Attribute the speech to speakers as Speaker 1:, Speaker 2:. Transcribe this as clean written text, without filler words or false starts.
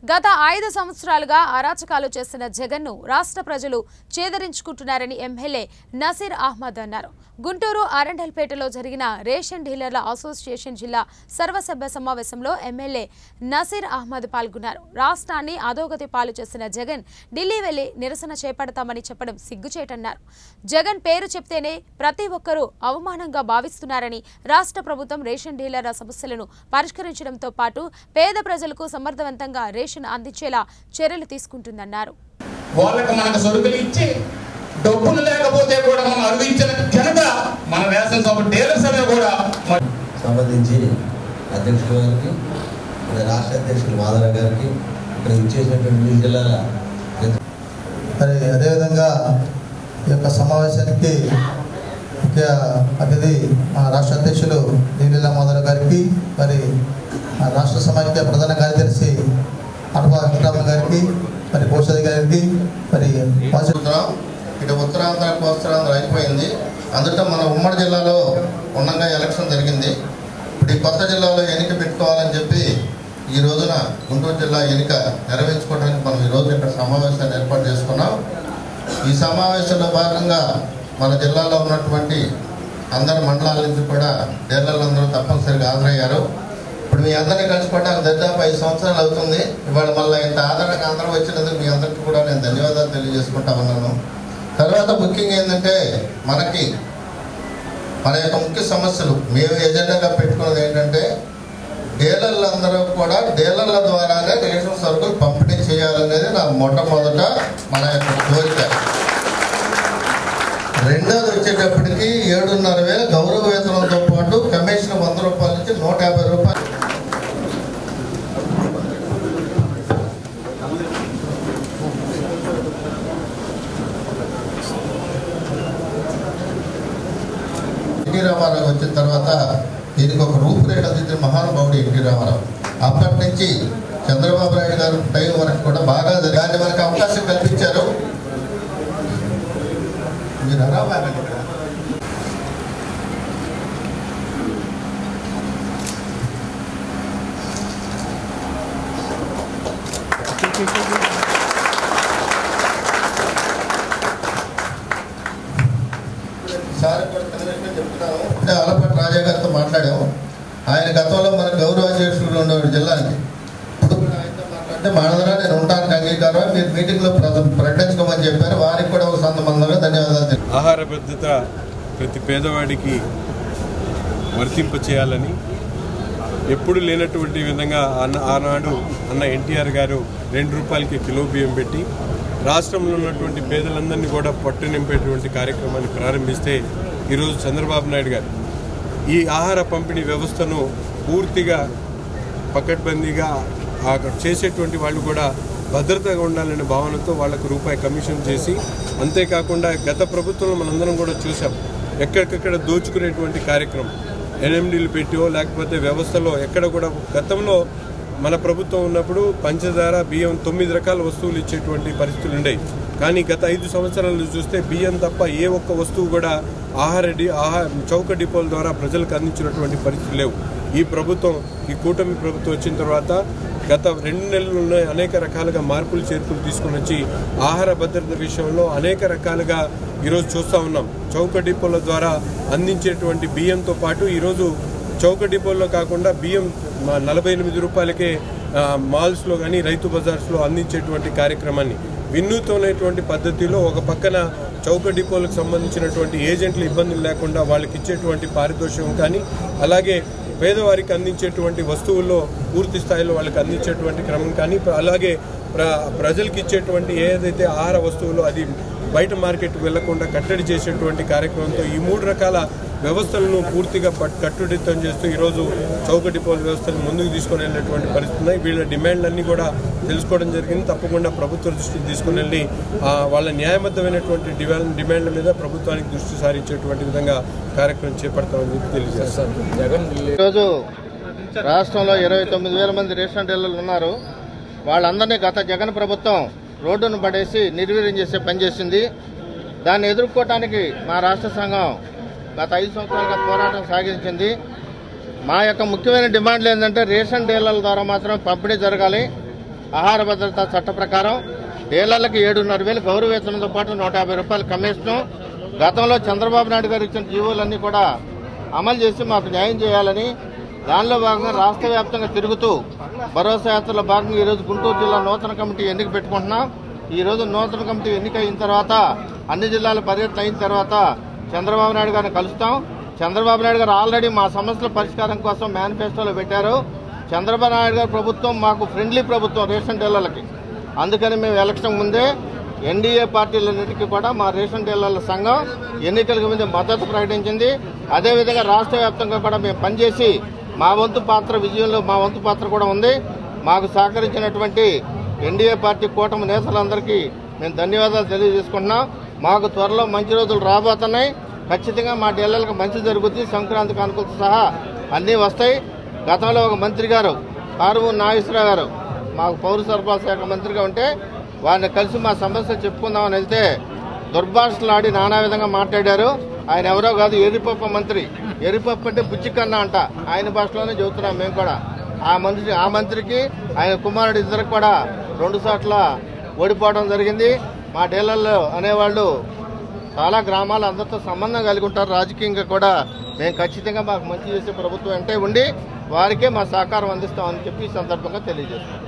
Speaker 1: గత 5 సంవత్సరాలుగా అరాచకాలు చేసిన జగన్ను రాష్ట్ర ప్రజలు చేదరించుకుంటున్నారని ఎమ్మెల్యే నసీర్ అహ్మద్ అన్నారు. గుంటూరు అరండల్పేటలో జరిగిన రేషన్ డీలర్ల అసోసియేషన్ జిల్లా సర్వసభ్య సమావేశంలో ఎమ్మెల్యే నసీర్ అహ్మద్ పాల్గొన్నారు. రాష్ట్రాన్ని అధోగతి పాలు చేసిన జగన్ ఢిల్లీ వెళ్లి నిరసన చేపడతామని చెప్పడం సిగ్గుచేటన్నారు. జగన్ పేరు చెప్తేనే ప్రతి ఒక్కరూ అవమానంగా భావిస్తున్నారని రాష్ట్ర ప్రభుత్వం రేషన్ డీలర్ల సమస్యలను పరిష్కరించడంతో పాటు పేద ప్రజలకు సమర్థవంతంగా అందించేలా చర్యలు తీసుకుంటుందన్నారు.
Speaker 2: వాళ్ళకి మనకు సరుకులు ఇచ్చి డబ్బులు లేకపోతే కూడా మనం అర్వించిన ఘనత మన రేషన్ షాప్ డీలర్స్ అనే కూడా
Speaker 3: సంబంధించి అధ్యక్షుల గారికి, రాష్ట్ర అధ్యక్షులు మాధవ గారికి, ఇక్కడ ఇచ్చేసినటువంటి జిల్లాల
Speaker 4: మరి అదేవిధంగా ఈ యొక్క సమావేశానికి ముఖ్య అతిథి మా రాష్ట్ర అధ్యక్షులు నీలిలా మాధవ గారికి, మరి రాష్ట్ర సమాఖ్య ప్రధాన కార్యదర్శి అడప వెంకటరామన్ గారికి, మరి కోశాది గారికి, మరి
Speaker 5: ఇటు ఉత్తరాంధ్ర కోస్తాంధ్ర అయిపోయింది. అందులో మన ఉమ్మడి జిల్లాలో ఉండగా ఎలక్షన్ జరిగింది. ఇప్పుడు ఈ కొత్త జిల్లాలో ఎన్నిక పెట్టుకోవాలని చెప్పి ఈ రోజున గుంటూరు జిల్లా ఎన్నిక నెరవేర్చుకోవడానికి మనం ఈరోజు ఇక్కడ సమావేశాన్ని ఏర్పాటు చేసుకున్నాం. ఈ సమావేశంలో భాగంగా మన జిల్లాలో ఉన్నటువంటి అందరి మండలాల నుంచి కూడా డీలర్లందరూ తప్పనిసరిగా హాజరయ్యారు. ఇప్పుడు మీ అందరినీ కలిసిపోవడానికి దాదాపు 5 సంవత్సరాలు అవుతుంది. ఇవాళ మళ్ళీ ఇంత ఆదరణగా అందరూ వచ్చినందుకు మీ అందరికీ కూడా నేను ధన్యవాదాలు తెలియజేసుకుంటా ఉన్నాను. తర్వాత ముఖ్యంగా ఏంటంటే మన యొక్క ముఖ్య సమస్యలు మేము ఎజెండాగా పెట్టుకున్నది ఏంటంటే డీలర్లందరూ కూడా డీలర్ల ద్వారానే రేషన్ సరుకులు పంపిణీ చేయాలనేది నా మొట్టమొదట మన యొక్క కోరిక. రెండోది వచ్చేటప్పటికి 7,500 గౌరవ వేతనంతో పాటు కమిషన్ 100 రూపాయల నుంచి 150 రూపాయలు. ఎన్టీ రామారావు వచ్చిన తర్వాత దీనికి ఒక రూపురేఖ దిద్దిన మహానుభావుడు ఎన్టీ రామారావు. అప్పటి నుంచి చంద్రబాబు నాయుడు గారు టైం వరకు కూడా బాగా దాన్ని మనకు అవకాశం కల్పించారు. మీరు అరాబాగా సార్ కూడా చెప్తున్నాము. ఆలపాటి రాజా గారితో మాట్లాడాము. ఆయన గతంలో మన గౌరవ అధ్యక్షులు ఉండేవాడు జిల్లాకి. ఇప్పుడు కూడా ఆయనతో మాట్లాడితే మాడదరా నేను ఉండడానికి అంగీకారం, మీరు మీటింగ్లో ప్రకటించుకోమని చెప్పారు. వారికి కూడా ఒక సందర్భంగా ధన్యవాదాలు.
Speaker 6: ఆహార భద్రత ప్రతి పేదవాడికి వర్తింప చేయాలని ఎప్పుడు లేనటువంటి విధంగా ఆనాడు అన్న ఎన్టీఆర్ గారు 2 రూపాయలకి కిలో బియ్యం పెట్టి రాష్ట్రంలో ఉన్నటువంటి పేదలందరినీ కూడా పట్టు నింపేటువంటి కార్యక్రమాన్ని ప్రారంభిస్తే ఈరోజు చంద్రబాబు నాయుడు గారు ఈ ఆహార పంపిణీ వ్యవస్థను పూర్తిగా పకడ్బందీగా చేసేటువంటి వాళ్ళు కూడా భద్రతగా ఉండాలనే భావనతో వాళ్లకు రూపాయి కమిషన్ చేసి, అంతేకాకుండా గత ప్రభుత్వంలో మనందరం కూడా చూసాం ఎక్కడికక్కడ దోచుకునేటువంటి కార్యక్రమం ఎన్ఎండీలు పెట్టో లేకపోతే వ్యవస్థలో ఎక్కడ కూడా గతంలో మన ప్రభుత్వం ఉన్నప్పుడు పంచదార బియ్యం 9 రకాల వస్తువులు ఇచ్చేటువంటి పరిస్థితులు ఉండేవి. కానీ గత 5 సంవత్సరాలు చూస్తే బియ్యం తప్ప ఏ ఒక్క వస్తువు కూడా చౌక డిపోల ద్వారా ప్రజలకు అందించినటువంటి పరిస్థితులు లేవు. ఈ కూటమి ప్రభుత్వం వచ్చిన తర్వాత గత 2 నెలల్లో అనేక రకాలుగా మార్పులు చేర్పులు తీసుకుని వచ్చి ఆహార భద్రత విషయంలో అనేక రకాలుగా ఈరోజు చూస్తూ ఉన్నాం. చౌక డిపోల ద్వారా అందించేటువంటి బియ్యంతో పాటు ఈరోజు చౌక డిపోల్లో కాకుండా బియ్యం 48 రూపాయలకే మాల్స్లో కానీ రైతు బజార్స్లో అందించేటువంటి కార్యక్రమాన్ని వినూత్నమైనటువంటి పద్ధతిలో ఒక పక్కన చౌక డిపోలకు సంబంధించినటువంటి ఏజెంట్లు ఇబ్బందులు లేకుండా వాళ్ళకి ఇచ్చేటువంటి పారితోషికం కానీ, అలాగే పేదవారికి అందించేటువంటి వస్తువుల్లో పూర్తి స్థాయిలో వాళ్ళకి అందించేటువంటి క్రమం కానీ, అలాగే ప్రజలకు ఇచ్చేటువంటి ఏదైతే ఆహార వస్తువులో అది బయట మార్కెట్కి వెళ్లకుండా కట్టడి చేసేటువంటి కార్యక్రమంతో ఈ 3 రకాల వ్యవస్థలను పూర్తిగా కట్టుదిట్టం చేస్తూ ఈరోజు చౌక డిపోల వ్యవస్థను ముందుకు తీసుకొని వెళ్ళేటువంటి పరిస్థితి ఉన్నాయి. వీళ్ళ డిమాండ్లన్నీ కూడా తెలుసుకోవడం జరిగింది. తప్పకుండా ప్రభుత్వ దృష్టికి తీసుకుని వెళ్ళి వాళ్ళ న్యాయబద్ధమైనటువంటి డిమాండ్ల మీద ప్రభుత్వానికి దృష్టి సారించేటువంటి విధంగా కార్యక్రమం చేపడతామని చెప్పి తెలియజేస్తాను.
Speaker 5: ఈరోజు రాష్ట్రంలో 29,000 మంది రేషన్ డీలర్లు ఉన్నారు. వాళ్ళందరినీ గత జగన్ ప్రభుత్వం రోడ్డును పడేసి నిర్వీర్యం చేసే పనిచేసింది. దాన్ని ఎదుర్కోవటానికి మా రాష్ట్ర సంఘం గత 5 సంవత్సరాలుగా పోరాటం సాగించింది. మా యొక్క ముఖ్యమైన డిమాండ్లు ఏంటంటే రేషన్ డీలర్ల ద్వారా మాత్రం పంపిణీ జరగాలి. ఆహార భద్రత చట్ట ప్రకారం డీలర్లకు 7,500 గౌరవ వేతనంతో పాటు 150 రూపాయల కమిషను గతంలో చంద్రబాబు నాయుడు గారు ఇచ్చిన జీవోలన్నీ కూడా అమలు చేసి మాకు న్యాయం చేయాలని దానిలో భాగంగా రాష్ట్ర వ్యాప్తంగా తిరుగుతూ భరోసా యాత్రలో భాగంగా ఈరోజు గుంటూరు జిల్లా నూతన కమిటీ ఎన్నిక పెట్టుకుంటున్నాం. ఈరోజు నూతన కమిటీ ఎన్నిక అయిన తర్వాత అన్ని జిల్లాల పర్యటన అయిన తర్వాత చంద్రబాబు నాయుడు గారిని కలుస్తాం. చంద్రబాబు నాయుడు గారు ఆల్రెడీ మా సమస్యల పరిష్కారం కోసం మేనిఫెస్టోలో పెట్టారు. చంద్రబాబు నాయుడు గారి ప్రభుత్వం మాకు ఫ్రెండ్లీ ప్రభుత్వం రేషన్ డీలర్లకి. అందుకని మేము ఎలక్షన్ ముందే ఎన్డీఏ పార్టీలన్నిటికీ కూడా మా రేషన్ డీలర్ల సంఘం ఎన్నికలకు ముందు మద్దతు ప్రకటించింది. అదేవిధంగా రాష్ట్ర వ్యాప్తంగా కూడా మేము పనిచేసి మా వంతు పాత్ర విజయంలో మా వంతు పాత్ర కూడా ఉంది. మాకు సహకరించినటువంటి ఎన్డీఏ పార్టీ కూటమి నేతలందరికీ మేము ధన్యవాదాలు తెలియజేసుకుంటున్నాం. మాకు త్వరలో మంచి రోజులు రాబోతున్నాయి. ఖచ్చితంగా మా డీలర్లకు మంచి జరుగుతుంది. సంక్రాంతి కానుకలతో సహా అన్నీ వస్తాయి. గతంలో ఒక మంత్రి గారు కారుమూరి నాగేశ్వరరావు గారు మాకు పౌర సరఫరాల శాఖ మంత్రిగా ఉంటే వారిని కలిసి మా సమస్యలు చెప్పుకుందామని వెళ్తే దుర్భాషలు ఆడి నానా విధంగా మాట్లాడారు. ఆయన ఎవరో కాదు, ఎర్రిపప్ప మంత్రి. ఎర్రిపప్పు అంటే బుచ్చికన్నా అంట. ఆయన భాషలోనే చెబుతున్నాం మేము కూడా. ఆ మంత్రికి ఆయన కుమారుడు ఇద్దరికి కూడా 2 సార్ల ఓడిపోవడం జరిగింది. మా డీలర్లు అనేవాళ్ళు చాలా గ్రామాలు అందరితో సంబంధం కలిగి ఉంటారు. రాజకీయంగా కూడా మేము ఖచ్చితంగా మాకు మంచి చేసే ప్రభుత్వం అంటే ఉండి వారికే మా సహకారం అందిస్తామని చెప్పి ఈ సందర్భంగా తెలియజేస్తాం.